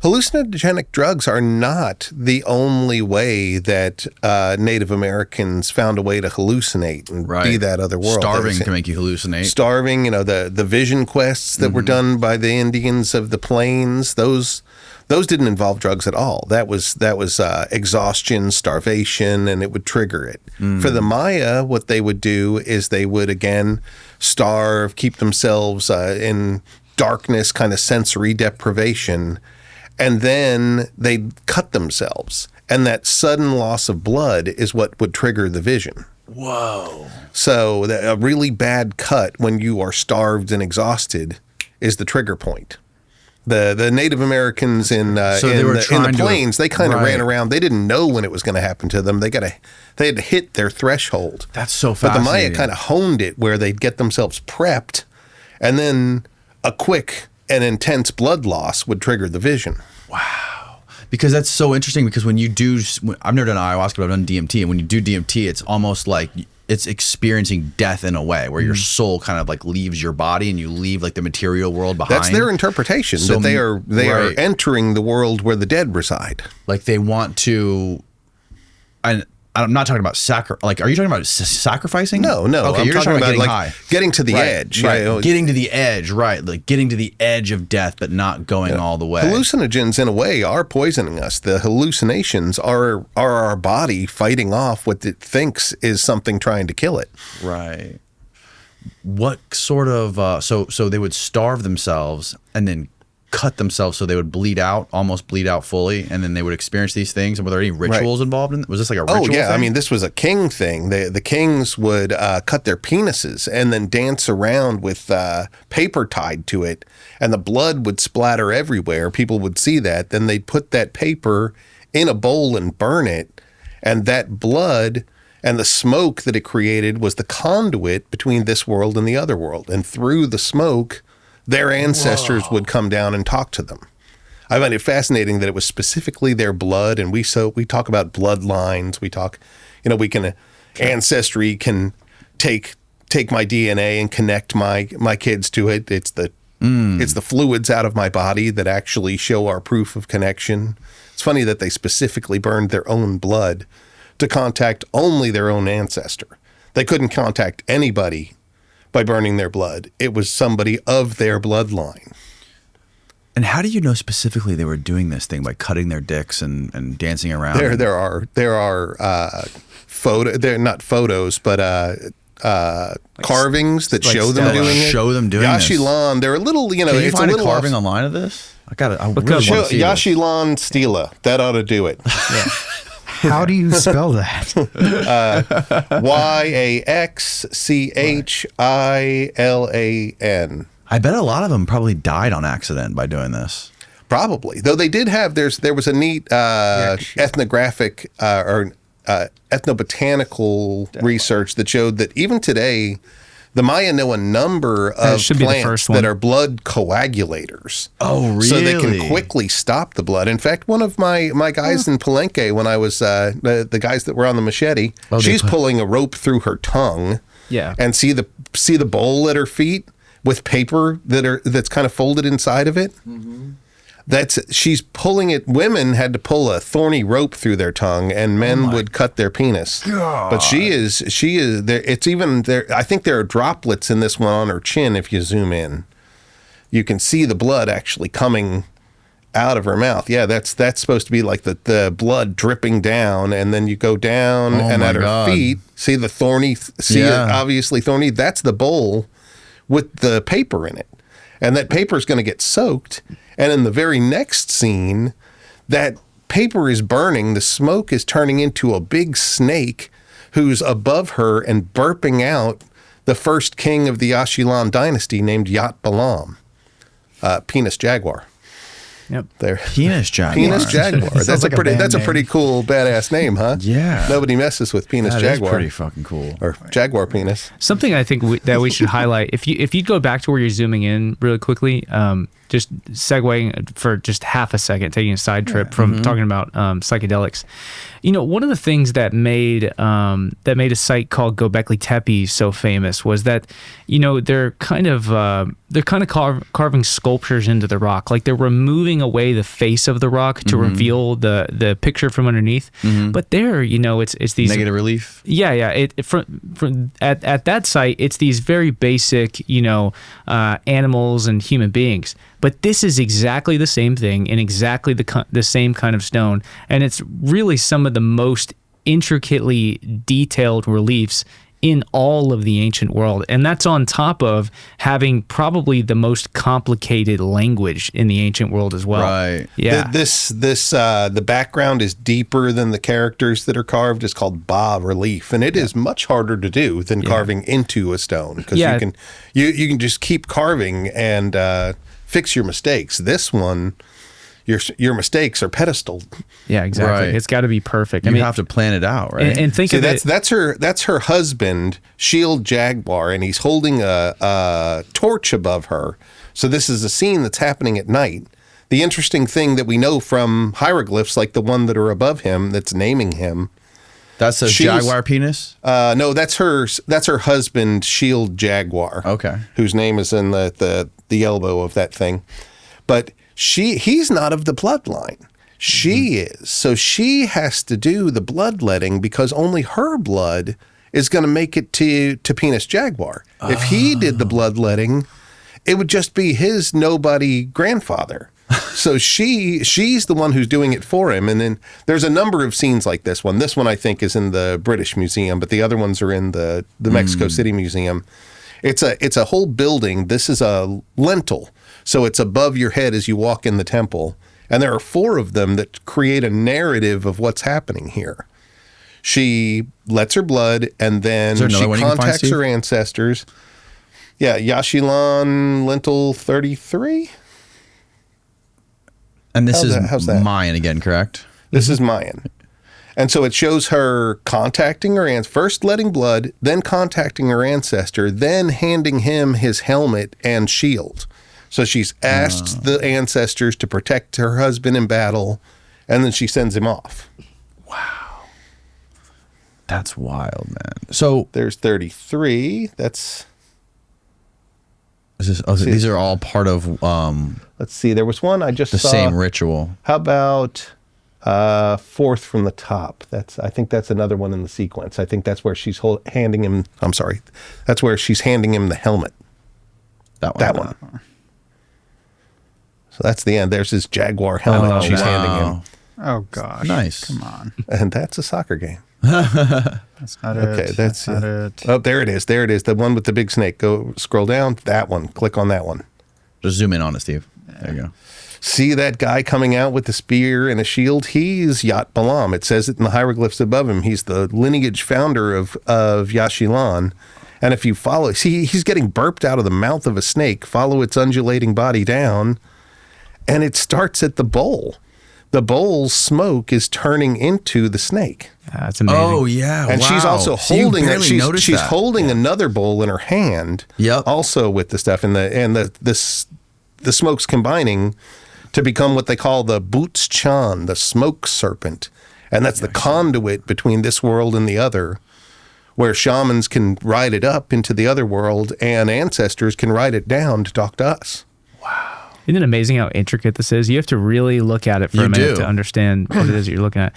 hallucinogenic drugs are not the only way that Native Americans found a way to hallucinate and be that other world. Starving can make you hallucinate. Starving, the vision quests that were done by the Indians of the plains, those didn't involve drugs at all. That was exhaustion, starvation, and it would trigger it. For the Maya, what they would do is they would, again, starve, keep themselves in darkness, kind of sensory deprivation, and then they'd cut themselves. And that sudden loss of blood is what would trigger the vision. Whoa. So a really bad cut when you are starved and exhausted is the trigger point. The Native Americans in the plains, they kind of ran around. They didn't know when it was going to happen to them. They had to hit their threshold. That's so fascinating. But the Maya kind of honed it where they'd get themselves prepped, and then a quick and intense blood loss would trigger the vision. Wow. Because that's so interesting, because when you do, I've never done ayahuasca, but I've done DMT, and when you do DMT, it's almost like it's experiencing death in a way where your soul kind of like leaves your body and you leave like the material world behind. That's their interpretation, that they are entering the world where the dead reside. Like they want to, and I'm not talking about are you talking about sacrificing? No. Okay, I'm you're talking about getting like getting to the edge. Right. Getting to the edge, right. Like getting to the edge of death, but not going all the way. Hallucinogens, in a way, are poisoning us. The hallucinations are our body fighting off what it thinks is something trying to kill it. Right. What sort of, so they would starve themselves and then cut themselves so they would almost bleed out fully, and then they would experience these things? And were there any rituals involved in it? Was this like a ritual thing? I mean, this was a king thing. The kings would cut their penises and then dance around with paper tied to it, and the blood would splatter everywhere. People would see that. Then they'd put that paper in a bowl and burn it, and that blood and the smoke that it created was the conduit between this world and the other world. And through the smoke, their ancestors would come down and talk to them. I find it fascinating that it was specifically their blood, and we talk about bloodlines. We talk, ancestry can take my DNA and connect my kids to it. It's the fluids out of my body that actually show our proof of connection. It's funny that they specifically burned their own blood to contact only their own ancestor. They couldn't contact anybody by burning their blood. It was somebody of their bloodline. And how do you know specifically they were doing this thing by cutting their dicks and dancing around? There are they're not photos, but carvings that show them doing it. Show them doing this. Yashilan, they're a little, Can you find a carving online of this? I really want to see Yashilan Stela. That ought to do it. Yeah. How do you spell that? Yaxchilan. I bet a lot of them probably died on accident by doing this. Probably. Though they did have, there was a neat ethnographic or ethnobotanical research that showed that even today, the Maya know a number of plants that are blood coagulators. Oh, really? So they can quickly stop the blood. In fact, one of my guys in Palenque, when I was the guys that were on the machete, she's pulling a rope through her tongue. Yeah. And see the bowl at her feet with paper that's kind of folded inside of it. Mm-hmm. She's pulling it. Women had to pull a thorny rope through their tongue, and men would cut their penis. God. But she is there. It's even there. I think there are droplets in this one on her chin. If you zoom in, you can see the blood actually coming out of her mouth. Yeah, that's supposed to be like the blood dripping down, and then you go down and at her feet, see the thorny. Obviously thorny. That's the bowl with the paper in it, and that paper is going to get soaked. And in the very next scene, that paper is burning. The smoke is turning into a big snake who's above her and burping out the first king of the Yashilan dynasty named Yat Balam, penis jaguar. Yep. There. Penis jaguar. Penis jaguar. That's a pretty cool, badass name, huh? Yeah. Nobody messes with penis jaguar. That's pretty fucking cool. Or jaguar penis. Something I think that we should highlight. If you go back to where you're zooming in really quickly, just segueing for just half a second, taking a side trip from talking about psychedelics. You know, one of the things that made a site called Göbekli Tepe so famous was that, you know, they're kind of carving sculptures into the rock, like they're removing away the face of the rock to reveal the picture from underneath. But there, you know, it's these Negative relief. Yeah. From at that site, it's these very basic, you know, animals and human beings. But this is exactly the same thing in exactly the same kind of stone, and it's really some of the most intricately detailed reliefs in all of the ancient world. And that's on top of having probably the most complicated language in the ancient world as well. Right. Yeah. The background is deeper than the characters that are carved. It's called bas relief, and it is much harder to do than carving into a stone, because you can just keep carving and fix your mistakes. This one, your mistakes are pedestaled. Yeah, exactly. Right. It's got to be perfect. You have to plan it out, right? And think See, of it. that's her husband, Shield Jaguar, and he's holding a torch above her. So this is a scene that's happening at night. The interesting thing that we know from hieroglyphs, like the one that are above him, that's naming him. That's a jaguar penis? No, that's her husband, Shield Jaguar. Okay. Whose name is in the elbow of that thing. But he's not of the bloodline. She is. So she has to do the bloodletting, because only her blood is going to make it to Penis Jaguar. If he did the bloodletting, it would just be his nobody grandfather. So she's the one who's doing it for him. And then there's a number of scenes like this one. This one, I think, is in the British Museum, but the other ones are in the Mexico City Museum. It's a whole building. This is a lintel, so it's above your head as you walk in the temple. And there are 4 of them that create a narrative of what's happening here. She lets her blood, and then she contacts her ancestors. Yeah, Yaxchilan Lintel 33. And this is Mayan again, correct? This is Mayan. And so it shows her contacting her first letting blood, then contacting her ancestor, then handing him his helmet and shield. So she's asked the ancestors to protect her husband in battle, and then she sends him off. Wow. That's wild, man. So there's 33. These are all part of let's see, there was one I just saw. The same ritual. How about 4th from the top? I think that's another one in the sequence. I think that's where she's handing him. I'm sorry, that's where she's handing him the helmet. That one. So that's the end. There's his Jaguar helmet she's handing him. Oh gosh! Nice. Come on. And that's a soccer game. That's not it. Okay, that's not it. Oh, there it is. There it is. The one with the big snake. Go scroll down. That one. Click on that one. Just zoom in on it, Steve. There you go. See that guy coming out with the spear and a shield? He's Yat Balam. It says it in the hieroglyphs above him. He's the lineage founder of Yaxchilan. And if you follow, see, he's getting burped out of the mouth of a snake. Follow its undulating body down, and it starts at the bowl. The bowl's smoke is turning into the snake. That's amazing. Oh yeah, and she's also holding it. She's holding another bowl in her hand. Yep. Also with the stuff, and the smoke's combining to become what they call the Boots Chan, the smoke serpent, and that's the conduit between this world and the other, where shamans can ride it up into the other world, and ancestors can ride it down to talk to us. Wow. Isn't it amazing how intricate this is? You have to really look at it for a minute to understand what it is you're looking at.